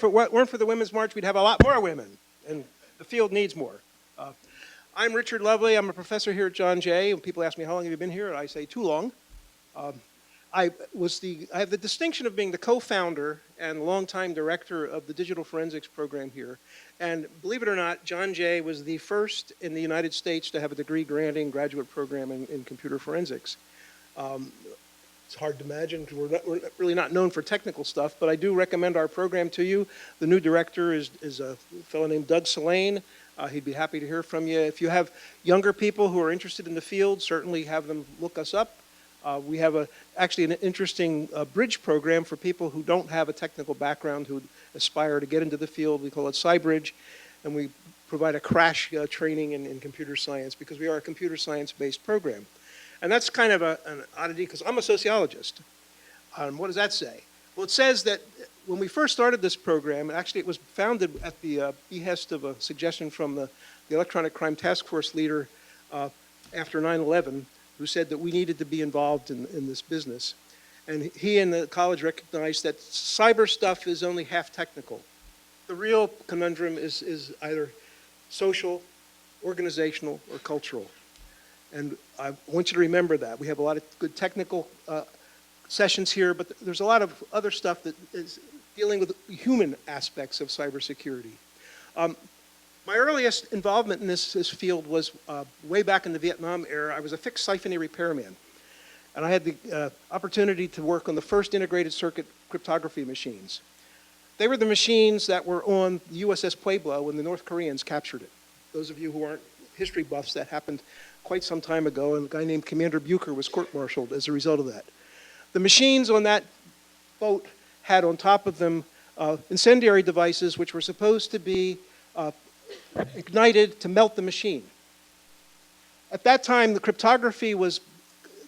If it weren't for the Women's March, we'd have a lot more women, and the field needs more. I'm Richard Lovely. I'm a professor here at John Jay. When people ask me, how long have you been here? I say, too long. I have the distinction of being the co-founder and longtime director of the digital forensics program here. And believe it or not, John Jay was the first in the United States to have a degree-granting graduate program in computer forensics. It's hard to imagine because we're really not known for technical stuff, but I do recommend our program to you. The new director is a fellow named Doug Selane. He'd be happy to hear from you. If you have younger people who are interested in the field, certainly have them look us up. We have actually an interesting bridge program for people who don't have a technical background, who aspire to get into the field. We call it Cybridge, and we provide a crash training in computer science because we are a computer science-based program. And that's kind of an oddity because I'm a sociologist. What does that say? Well, it says that when we first started this program, actually it was founded at the behest of a suggestion from the Electronic Crime Task Force leader after 9/11, who said that we needed to be involved in this business. And he and the college recognized that cyber stuff is only half technical. The real conundrum is either social, organizational, or cultural. And I want you to remember that. We have a lot of good technical sessions here, but there's a lot of other stuff that is dealing with human aspects of cybersecurity. My earliest involvement in this field was way back in the Vietnam era. I was a fixed siphony repairman. And I had the opportunity to work on the first integrated circuit cryptography machines. They were the machines that were on the USS Pueblo when the North Koreans captured it. Those of you who aren't history buffs, that happened quite some time ago, and a guy named Commander Bucher was court-martialed as a result of that. The machines on that boat had on top of them incendiary devices which were supposed to be ignited to melt the machine. At that time, the cryptography was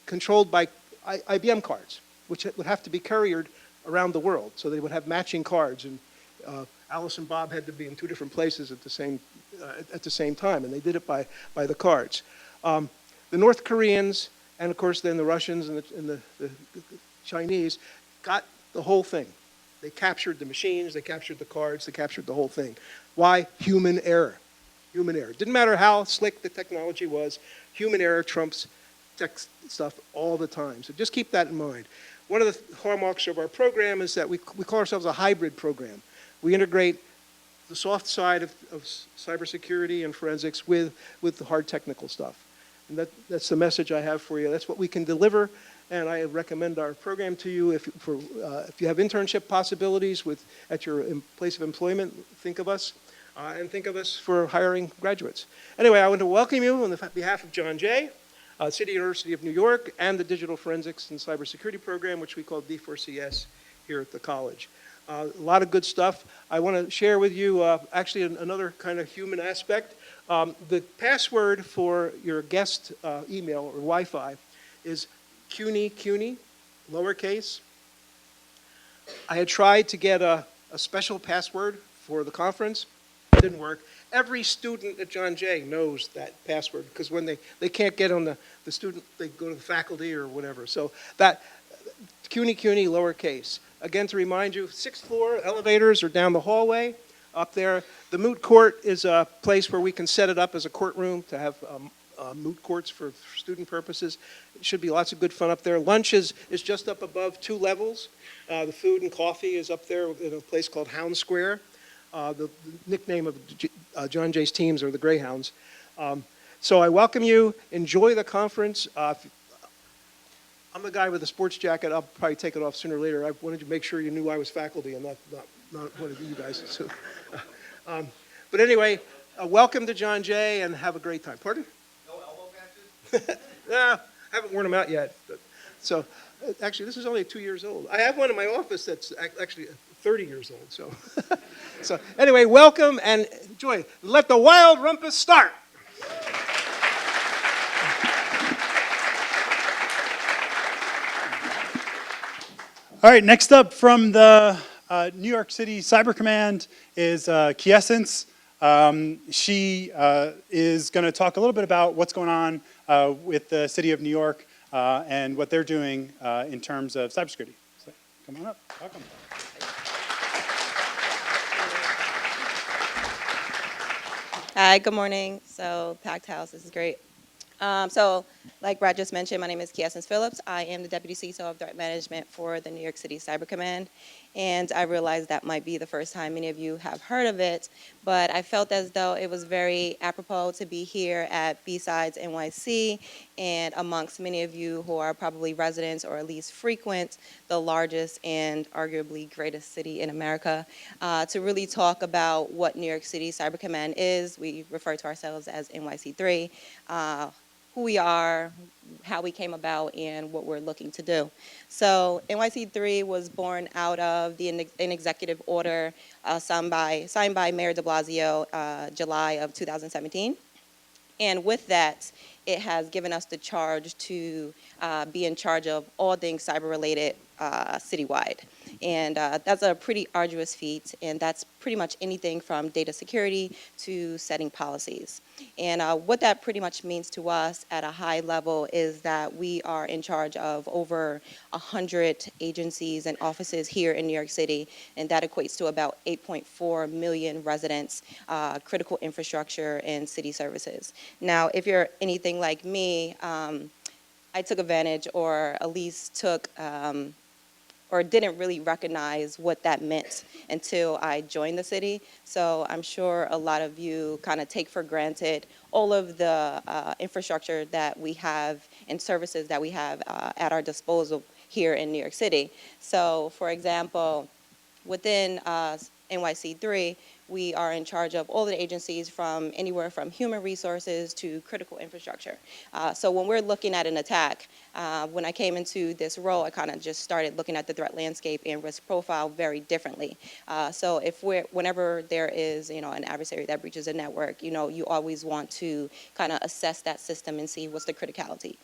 controlled by IBM cards, which would have to be couriered around the world. So they would have matching cards, and Alice and Bob had to be in two different places at the same time, and they did it by the cards. The North Koreans, and of course then the Russians and the Chinese, got the whole thing. They captured the machines, they captured the cards, they captured the whole thing. Why? Human error. Human error. Didn't matter how slick the technology was, human error trumps tech stuff all the time. So just keep that in mind. One of the hallmarks of our program is that we call ourselves a hybrid program. We integrate the soft side of cybersecurity and forensics with the hard technical stuff. And that's the message I have for you. That's what we can deliver. And I recommend our program to you. If you have internship possibilities at your place of employment, think of us. And think of us for hiring graduates. Anyway, I want to welcome you on behalf of John Jay, City University of New York, and the Digital Forensics and Cybersecurity program, which we call D4CS here at the college. A lot of good stuff. I want to share with you actually another kind of human aspect. The password for your guest email or Wi-Fi is CUNY, lowercase. I had tried to get a special password for the conference. It didn't work. Every student at John Jay knows that password because when they can't get on the student, they go to the faculty or whatever. So that CUNY, lowercase. Again, to remind you, 6th floor elevators are down the hallway up there. The moot court is a place where we can set it up as a courtroom to have moot courts for student purposes. It should be lots of good fun up there. Lunch is just up above 2 levels. The food and coffee is up there in a place called Hound Square. The nickname of John Jay's teams are the Greyhounds. So I welcome you. Enjoy the conference. I'm a guy with a sports jacket. I'll probably take it off sooner or later. I wanted to make sure you knew I was faculty and not one of you guys. So, but anyway, welcome to John Jay and have a great time. Pardon? No elbow patches? No, I haven't worn them out yet. So actually, this is only 2 years old. I have one in my office that's actually 30 years old. So, so anyway, welcome and enjoy. Let the wild rumpus start. All right, next up from the New York City Cyber Command is Quiessence. She is going to talk a little bit about what's going on with the City of New York and what they're doing in terms of cybersecurity. So, come on up. Welcome. Hi, good morning. So, packed house, this is great. So, like Brad just mentioned, my name is Quiessence Phillips. I am the Deputy CISO of Threat Management for the New York City Cyber Command. And I realize that might be the first time many of you have heard of it, but I felt as though it was very apropos to be here at B-Sides NYC and amongst many of you who are probably residents or at least frequent the largest and arguably greatest city in America, to really talk about what New York City Cyber Command is. We refer to ourselves as NYC3. Who we are, how we came about, and what we're looking to do. So NYC3 was born out of an executive order signed by Mayor de Blasio July of 2017. And with that, it has given us the charge to be in charge of all things cyber-related citywide. And that's a pretty arduous feat, and that's pretty much anything from data security to setting policies. And what that pretty much means to us at a high level is that we are in charge of over 100 agencies and offices here in New York City, and that equates to about 8.4 million residents, critical infrastructure, and city services. Now, if you're anything like me, I took advantage, or at least or didn't really recognize what that meant until I joined the city. So I'm sure a lot of you kind of take for granted all of the infrastructure that we have and services that we have at our disposal here in New York City. So, for example, within NYC3, we are in charge of all the agencies from anywhere from human resources to critical infrastructure. So when we're looking at an attack, when I came into this role, I kind of just started looking at the threat landscape and risk profile very differently. So whenever there is, an adversary that breaches a network, you always want to kind of assess that system and see what's the criticality.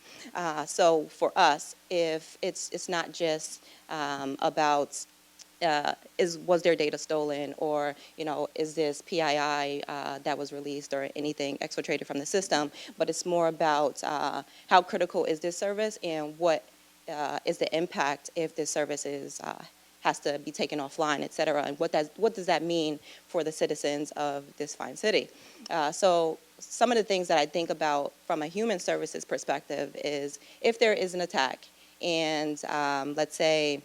So for us, if it's not just about was their data stolen, or is this PII that was released or anything exfiltrated from the system, but it's more about how critical is this service and what is the impact if this service has to be taken offline, et cetera, and what does that mean for the citizens of this fine city. So some of the things that I think about from a human services perspective is if there is an attack and let's say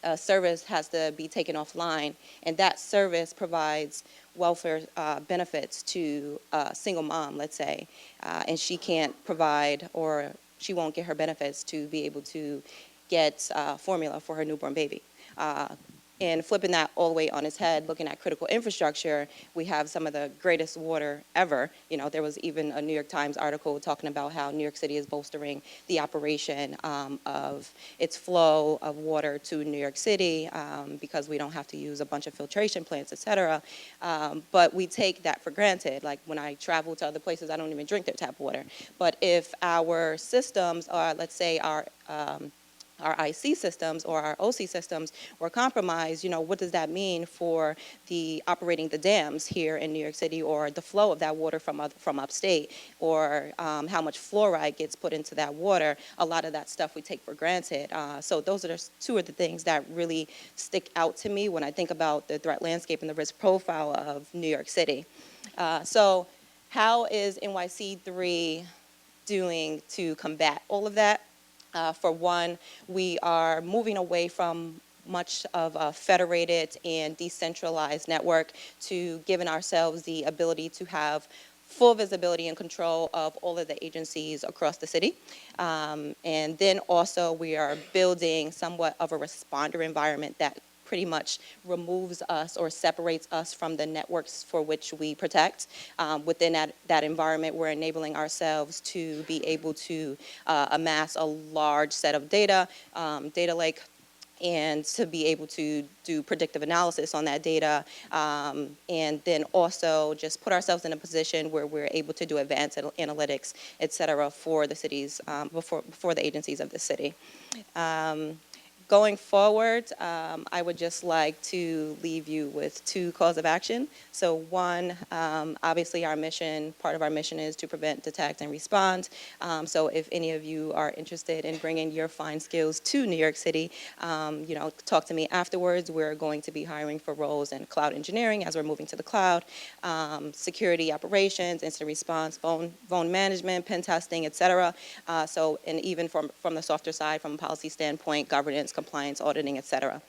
a service has to be taken offline, and that service provides welfare benefits to a single mom, let's say, and she can't provide, or she won't get her benefits to be able to get formula for her newborn baby. And flipping that all the way on its head, looking at critical infrastructure, we have some of the greatest water ever. There was even a New York Times article talking about how New York City is bolstering the operation of its flow of water to New York City because we don't have to use a bunch of filtration plants, et cetera. But we take that for granted. Like when I travel to other places, I don't even drink their tap water. But if our systems are, let's say, our IC systems or our OC systems were compromised, what does that mean for the operating the dams here in New York City, or the flow of that water from upstate, or how much fluoride gets put into that water? A lot of that stuff we take for granted. So those are two of the things that really stick out to me when I think about the threat landscape and the risk profile of New York City. So how is NYC3 doing to combat all of that? For one, we are moving away from much of a federated and decentralized network to giving ourselves the ability to have full visibility and control of all of the agencies across the city. And then also we are building somewhat of a responder environment that pretty much removes us or separates us from the networks for which we protect. Within that environment, we're enabling ourselves to be able to amass a large set of data lake, and to be able to do predictive analysis on that data, and then also just put ourselves in a position where we're able to do advanced analytics, et cetera, for the cities, before the agencies of the city. going forward, I would just like to leave you with 2 calls of action. So one, obviously our mission, part of our mission is to prevent, detect, and respond. So if any of you are interested in bringing your fine skills to New York City, talk to me afterwards. We're going to be hiring for roles in cloud engineering as we're moving to the cloud, security operations, incident response, phone management, pen testing, et cetera. And even from the softer side, from a policy standpoint, governance, compliance, auditing, et cetera.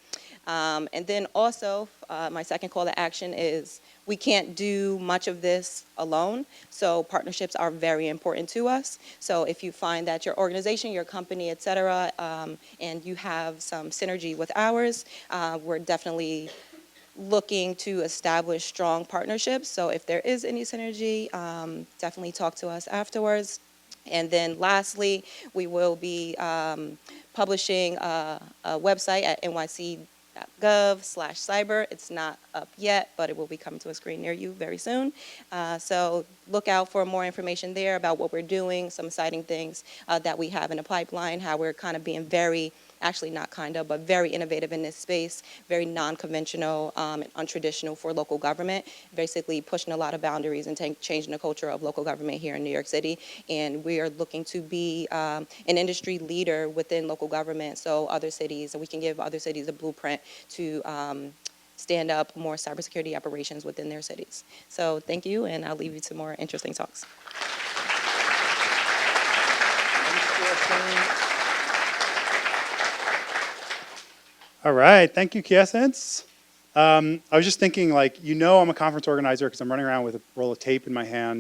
And then also, my second call to action is we can't do much of this alone, so partnerships are very important to us. So if you find that your organization, your company, et cetera, and you have some synergy with ours, we're definitely looking to establish strong partnerships. So if there is any synergy, definitely talk to us afterwards. And then lastly, we will be publishing a website at nyc.gov/cyber. It's not up yet, but it will be coming to a screen near you very soon. So look out for more information there about what we're doing, some exciting things that we have in the pipeline, how we're kind of being very, actually not kind of, but very innovative in this space, very non-conventional and untraditional for local government, basically pushing a lot of boundaries and changing the culture of local government here in New York City. And we are looking to be an industry leader within local government, so other cities, and we can give other cities a blueprint to stand up more cybersecurity operations within their cities. So thank you, and I'll leave you to more interesting talks. All right, thank you, Quiessence. I was just thinking, like, I'm a conference organizer because I'm running around with a roll of tape in my hand.